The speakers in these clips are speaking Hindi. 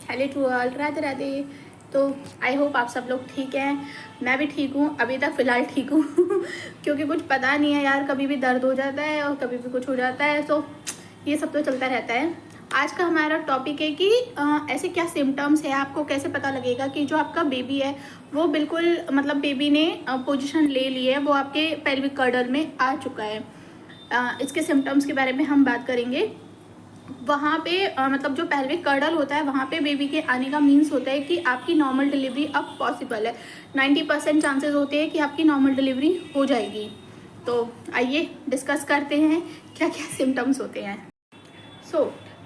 Hello to all, Radhe Radhe. तो आई होप आप सब लोग ठीक हैं। मैं भी ठीक हूँ, अभी तक फ़िलहाल ठीक हूँ क्योंकि कुछ पता नहीं है यार, कभी भी दर्द हो जाता है और कभी भी कुछ हो जाता है, तो ये सब तो चलता रहता है। आज का हमारा टॉपिक है कि ऐसे क्या सिम्टम्स है, आपको कैसे पता लगेगा कि जो आपका बेबी है वो बिल्कुल मतलब बेबी ने पोजीशन ले ली है, वो आपके पेल्विक कर्डल में आ चुका है। इसके सिम्टम्स के बारे में हम बात करेंगे। वहाँ पे मतलब जो पेल्विक कर्डल होता है वहाँ पे बेबी के आने का मीन्स होता है कि आपकी नॉर्मल डिलीवरी अब पॉसिबल है। 90% चांसेस होते हैं कि आपकी नॉर्मल डिलीवरी हो जाएगी। तो आइए डिस्कस करते हैं क्या क्या सिम्टम्स होते हैं।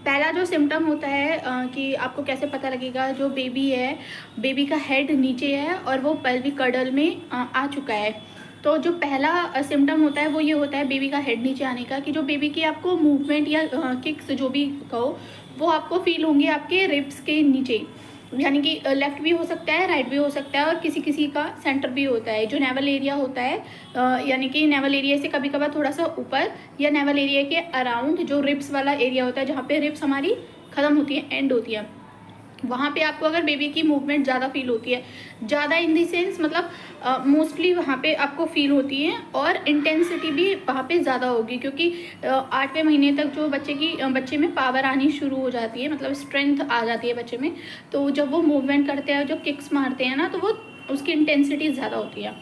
पहला जो सिम्टम होता है कि आपको कैसे पता लगेगा जो बेबी है, बेबी का हेड नीचे है और वो पेल्विक कर्डल में आ चुका है। तो जो पहला सिम्टम होता है वो ये होता है बेबी का हेड नीचे आने का, कि जो बेबी की आपको मूवमेंट या किक्स जो भी कहो वो आपको फील होंगे आपके रिब्स के नीचे, यानी कि लेफ़्ट भी हो सकता है, राइट भी हो सकता है, और किसी किसी का सेंटर भी होता है। जो नेवल एरिया होता है यानी कि नेवल एरिया से कभी कभार थोड़ा सा ऊपर या नेवल एरिया के अराउंड जो रिब्स वाला एरिया होता है, जहाँ पे रिब्स हमारी ख़त्म होती है, एंड होती है, वहाँ पे आपको अगर बेबी की मूवमेंट ज़्यादा फील होती है, ज़्यादा इन दी सेंस मतलब मोस्टली वहाँ पे आपको फील होती है, और इंटेंसिटी भी वहाँ पे ज़्यादा होगी, क्योंकि 8वें महीने तक जो बच्चे में पावर आनी शुरू हो जाती है, मतलब स्ट्रेंथ आ जाती है बच्चे में। तो जब वो मूवमेंट करते हैं, जो किक्स मारते हैं ना, तो वो उसकी इंटेंसिटी ज़्यादा होती है।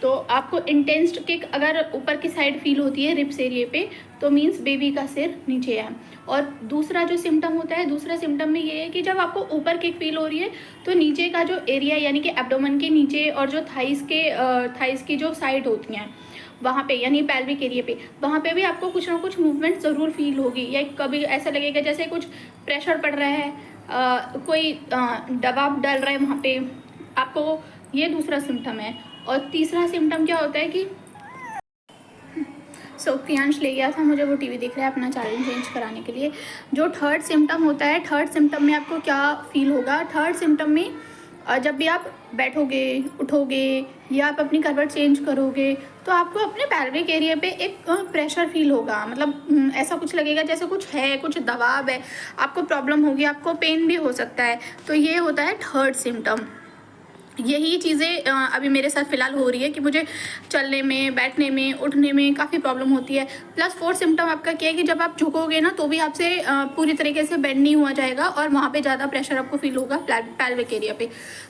तो आपको इंटेंस किक अगर ऊपर की साइड फील होती है रिब्स एरिए पे, तो मीन्स बेबी का सिर नीचे है। और दूसरा जो सिम्टम होता है, दूसरा सिम्टम में ये है कि जब आपको ऊपर किक फील हो रही है तो नीचे का जो एरिया यानी कि एब्डोमेन के नीचे और जो थाइस की जो साइड होती हैं वहाँ पे, यानी पेल्विक एरिया पे, वहाँ पे भी आपको कुछ ना कुछ मूवमेंट ज़रूर फील होगी, या कभी ऐसा लगेगा जैसे कुछ प्रेशर पड़ रहा है, कोई दबाव डाल रहा है वहाँ पे आपको। ये दूसरा सिम्टम है। और तीसरा सिम्टम क्या होता है कि प्रियांश ले गया था मुझे, वो टीवी देख रहा है अपना चैनल चेंज कराने के लिए। जो थर्ड सिम्टम होता है, थर्ड सिम्टम में आपको क्या फील होगा, थर्ड सिम्टम में जब भी आप बैठोगे, उठोगे या आप अपनी करवट चेंज करोगे, तो आपको अपने पेल्विक एरिया पे एक प्रेशर फील होगा, मतलब ऐसा कुछ लगेगा जैसे कुछ है, कुछ दबाव है, आपको प्रॉब्लम होगी, आपको पेन भी हो सकता है। तो ये होता है थर्ड सिम्टम। यही चीज़ें अभी मेरे साथ फ़िलहाल हो रही है कि मुझे चलने में, बैठने में, उठने में काफ़ी प्रॉब्लम होती है। प्लस फोर्थ सिम्टम आपका क्या है कि जब आप झुकोगे ना तो भी आपसे पूरी तरीके से बेंड नहीं हुआ जाएगा, और वहाँ पे ज़्यादा प्रेशर आपको फील होगा पेल्विक एरिया पे।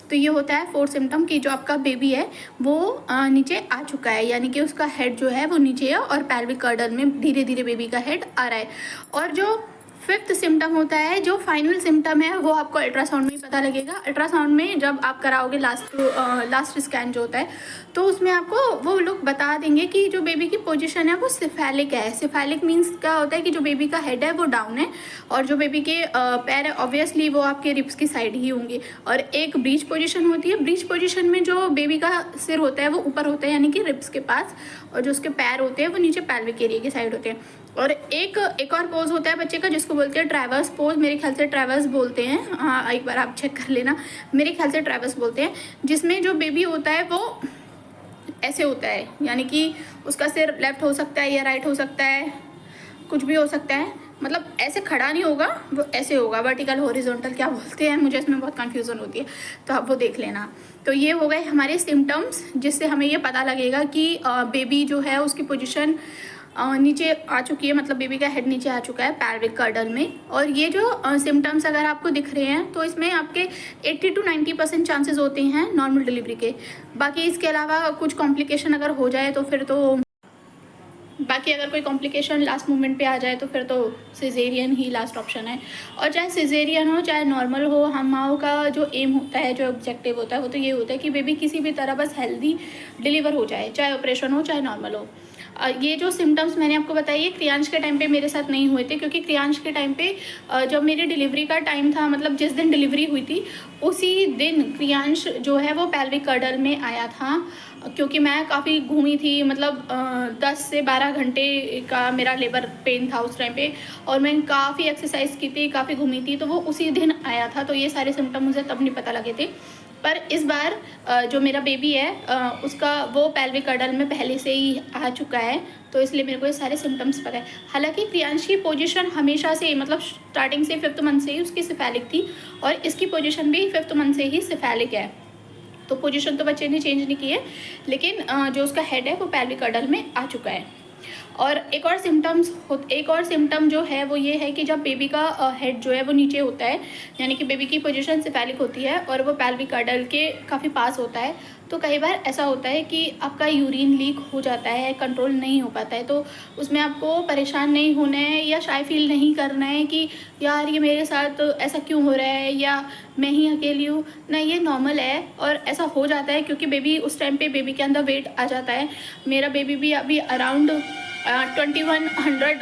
तो ये होता है फोर्थ सिम्टम कि जो आपका बेबी है वो नीचे आ चुका है, यानी कि उसका हेड जो है वो नीचे है और पेल्विक कर्डल में धीरे धीरे बेबी का हेड आ रहा है। और जो फिफ्थ सिम्टम होता है, जो फाइनल सिम्टम है, वो आपको अल्ट्रासाउंड में ही पता लगेगा। अल्ट्रासाउंड में जब आप कराओगे लास्ट स्कैन जो होता है, तो उसमें आपको वो लोग बता देंगे कि जो बेबी की पोजीशन है वो सिफेलिक है। सिफेलिक मीन्स क्या होता है कि जो बेबी का हेड है वो डाउन है, और जो बेबी के पैर है ऑब्वियसली वो आपके रिब्स की साइड ही होंगे। और एक ब्रीच पोजीशन होती है, ब्रीच पोजीशन में जो बेबी का सिर होता है वो ऊपर होता है, यानी कि रिब्स के पास, और जो उसके पैर होते हैं वो नीचे पेल्विक एरिया की साइड होते हैं। और एक और पोज होता है बच्चे का जिसको बोलते हैं ट्रैवर्स पोज, मेरे ख्याल से ट्रैवर्स बोलते हैं, हाँ एक बार आप चेक कर लेना, मेरे ख्याल से ट्रैवर्स बोलते हैं, जिसमें जो बेबी होता है वो ऐसे होता है, यानी कि उसका सिर लेफ्ट हो सकता है या राइट हो सकता है, कुछ भी हो सकता है, मतलब ऐसे खड़ा नहीं होगा, वो ऐसे होगा, वर्टिकल हॉरिजॉन्टल क्या बोलते हैं, मुझे इसमें बहुत कन्फ्यूज़न होती है, तो आप वो देख लेना। तो ये हो गए हमारे सिम्टम्स जिससे हमें ये पता लगेगा कि बेबी जो है उसकी पोजीशन नीचे आ चुकी है, मतलब बेबी का हेड नीचे आ चुका है पेल्विक कर्डल में। और ये जो सिम्टम्स अगर आपको दिख रहे हैं तो इसमें आपके 80 to 90% चांसेस होते हैं नॉर्मल डिलीवरी के। बाकी इसके अलावा कुछ कॉम्प्लिकेशन अगर हो जाए तो फिर तो बाकी अगर कोई कॉम्प्लिकेशन लास्ट मोमेंट पे आ जाए तो फिर तो सिजेरियन ही लास्ट ऑप्शन है। और चाहे सिजेरियन हो चाहे नॉर्मल हो, हम माओ का जो एम होता है, जो ऑब्जेक्टिव होता है, वो तो ये होता है कि बेबी किसी भी तरह बस हेल्दी डिलीवर हो जाए, चाहे ऑपरेशन हो चाहे नॉर्मल हो। ये जो सिम्टम्स मैंने आपको बताई है क्रियांश के टाइम पे मेरे साथ नहीं हुए थे, क्योंकि क्रियांश के टाइम पे जब मेरी डिलीवरी का टाइम था, मतलब जिस दिन डिलीवरी हुई थी उसी दिन क्रियांश जो है वो पेल्विक कर्डल में आया था, क्योंकि मैं काफ़ी घूमी थी, मतलब 10 से 12 घंटे का मेरा लेबर पेन था उस टाइम पे, और मैं काफ़ी एक्सरसाइज की थी, काफ़ी घूमी थी, तो वो उसी दिन आया था। तो ये सारे सिम्टम मुझे तब नहीं पता लगे थे। पर इस बार जो मेरा बेबी है उसका वो पेल्विक कर्डल में पहले से ही आ चुका है, तो इसलिए मेरे को ये सारे सिम्टम्स पता है। हालांकि प्रियांश की पोजीशन हमेशा से, मतलब स्टार्टिंग से 5th मंथ से ही उसकी सिफेलिक थी, और इसकी पोजीशन भी 5th मंथ से ही सिफेलिक है। तो पोजीशन तो बच्चे ने चेंज नहीं की है, लेकिन जो उसका हेड है वो पेल्विक कर्डल में आ चुका है। और एक और सिम्टम जो है वो ये है कि जब बेबी का हेड जो है वो नीचे होता है, यानी कि बेबी की पोजीशन सिफेलिक होती है और वो पेल्विक कर्डल के काफ़ी पास होता है, तो कई बार ऐसा होता है कि आपका यूरिन लीक हो जाता है, कंट्रोल नहीं हो पाता है। तो उसमें आपको परेशान नहीं होना है या शाय फील नहीं करना है कि यार ये मेरे साथ ऐसा क्यों हो रहा है या मैं ही अकेली हूँ। नहीं, ये नॉर्मल है और ऐसा हो जाता है क्योंकि बेबी उस टाइम पे बेबी के अंदर वेट आ जाता है। मेरा बेबी भी अभी अराउंड 2100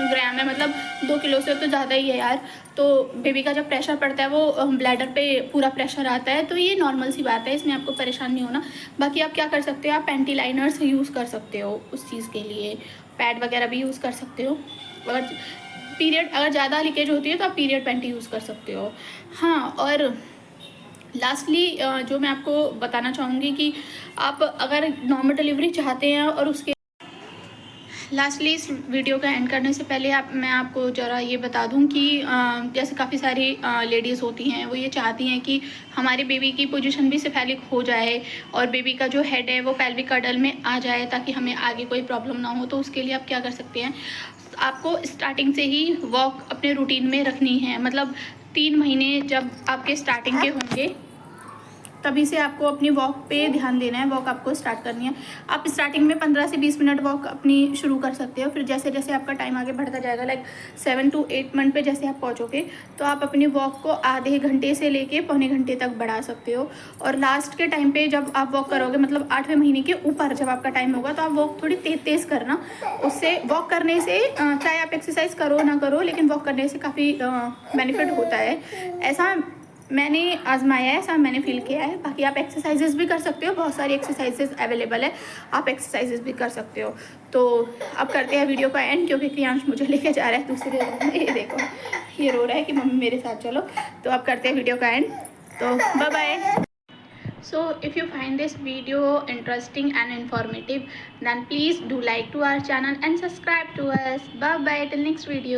ग्राम है, मतलब 2 किलो से तो ज़्यादा ही है यार। तो बेबी का जब प्रेशर पड़ता है वो ब्लैडर पे पूरा प्रेशर आता है, तो ये नॉर्मल सी बात है, इसमें आपको परेशान नहीं होना। बाकी आप क्या कर सकते हो, आप पैंटी लाइनर्स यूज़ कर सकते हो उस चीज़ के लिए, पैड वगैरह भी यूज़ कर सकते हो। अगर पीरियड अगर ज़्यादा लीकेज होती है तो आप पीरियड पैंटी यूज़ कर सकते हो। हाँ, और लास्टली जो मैं आपको बताना चाहूँगी कि आप अगर नॉर्मल डिलीवरी चाहते हैं और उसके लास्टली इस वीडियो का एंड करने से पहले मैं आपको ज़रा ये बता दूं कि जैसे काफ़ी सारी लेडीज़ होती हैं, वो ये चाहती हैं कि हमारे बेबी की पोजीशन भी सिफेलिक हो जाए और बेबी का जो हेड है वो पेल्विक कर्डल में आ जाए, ताकि हमें आगे कोई प्रॉब्लम ना हो। तो उसके लिए आप क्या कर सकते हैं, आपको स्टार्टिंग से ही वॉक अपने रूटीन में रखनी है। मतलब 3 महीने जब आपके स्टार्टिंग के होंगे तभी से आपको अपनी वॉक पे ध्यान देना है, वॉक आपको स्टार्ट करनी है। आप स्टार्टिंग में 15 से 20 मिनट वॉक अपनी शुरू कर सकते हो, फिर जैसे जैसे आपका टाइम आगे बढ़ता जाएगा, लाइक 7 to 8 मंथ पे जैसे आप पहुंचोगे तो आप अपनी वॉक को आधे घंटे से लेके पौने घंटे तक बढ़ा सकते हो। और लास्ट के टाइम पे जब आप वॉक करोगे, मतलब 8वें महीने के ऊपर जब आपका टाइम होगा, तो आप वॉक थोड़ी तेज़ करना। उससे वॉक करने से चाहे आप एक्सरसाइज करो ना करो, लेकिन वॉक करने से काफ़ी बेनिफिट होता है। ऐसा मैंने आजमाया है, ऐसा मैंने फील किया है। बाकी आप एक्सरसाइजेस भी कर सकते हो, बहुत सारी एक्सरसाइजेस अवेलेबल है, आप एक्सरसाइजेस भी कर सकते हो। तो अब करते हैं वीडियो का एंड, क्योंकि प्रियांश मुझे लेके जा रहा है दूसरे रूम में। ये देखो, ये रो रहा है कि मम्मी मेरे साथ चलो। तो अब करते हैं वीडियो का एंड, तो bye bye. So if you find this video interesting and informative, then please do like to our channel and subscribe to us. Bye bye till next video.